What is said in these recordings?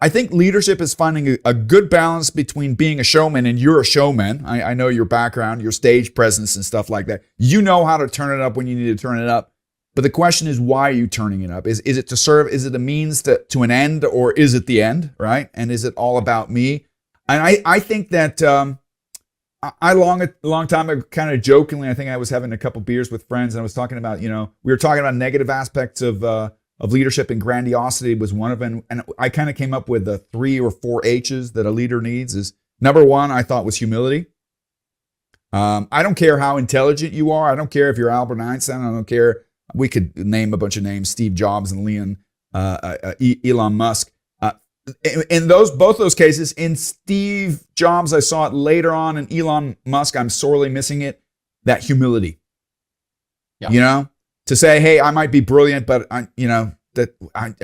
I think leadership is finding a good balance between being a showman, and you're a showman. I know your background, your stage presence and stuff like that. You know how to turn it up when you need to turn it up. But the question is, why are you turning it up? Is it to serve? Is it a means to an end, or is it the end, right? And is it all about me? And I think that a long time ago, kind of jokingly, I think I was having a couple beers with friends, and I was talking about, we were talking about negative aspects of leadership, and grandiosity was one of them. And I kind of came up with the 3 or 4 H's that a leader needs. Is number 1, I thought, was humility. I don't care how intelligent you are. I don't care if you're Albert Einstein. I don't care. We could name a bunch of names: Steve Jobs and Elon Musk. In both those cases, in Steve Jobs, I saw it later on. In Elon Musk, I'm sorely missing it. That humility. Yeah. To say, hey, I might be brilliant, but I'm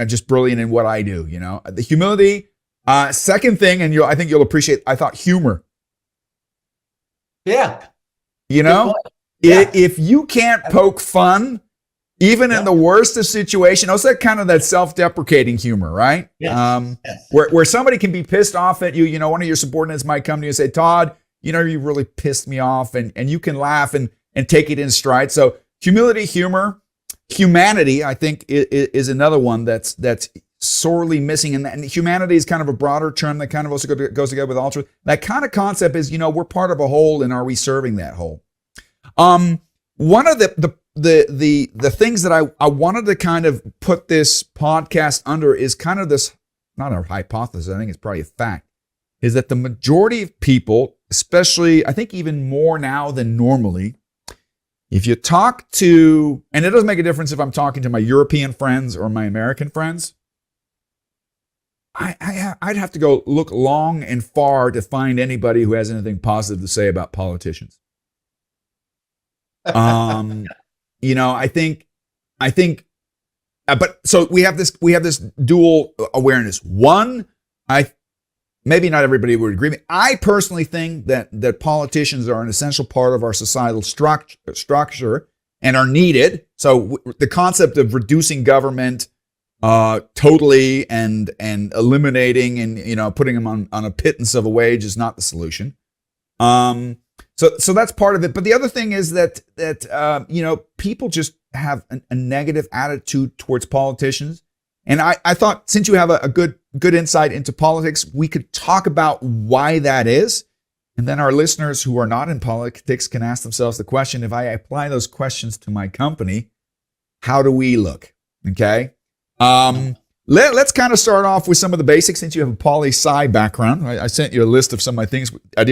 just brilliant in what I do. The humility. Second thing, and I think you'll appreciate, I thought humor. Yeah. If you can't poke fun, even in the worst of situations, it's that kind of that self-deprecating humor, right? Yes. Where somebody can be pissed off at you. One of your subordinates might come to you and say, Todd, you really pissed me off, and you can laugh and take it in stride. So humility, humor, humanity, I think is another one that's sorely missing. And humanity is kind of a broader term that kind of also goes together with altruism. That kind of concept is, we're part of a whole, and are we serving that whole? One of the things that I wanted to kind of put this podcast under is kind of this, not a hypothesis, I think it's probably a fact, is that the majority of people, especially, I think even more now than normally, if you talk to, and it doesn't make a difference if I'm talking to my European friends or my American friends, I'd have to go look long and far to find anybody who has anything positive to say about politicians. I think, but so we have this dual awareness. One, maybe not everybody would agree with me. I personally think that politicians are an essential part of our societal structure and are needed. So the concept of reducing government totally and eliminating and putting them on a pittance of a wage is not the solution. So that's part of it. But the other thing is that people just have a negative attitude towards politicians. And I thought, since you have a good insight into politics, we could talk about why that is. And then our listeners who are not in politics can ask themselves the question, if I apply those questions to my company, how do we look? Okay. Let's kind of start off with some of the basics, since you have a poli-sci background. I sent you a list of some of my things I did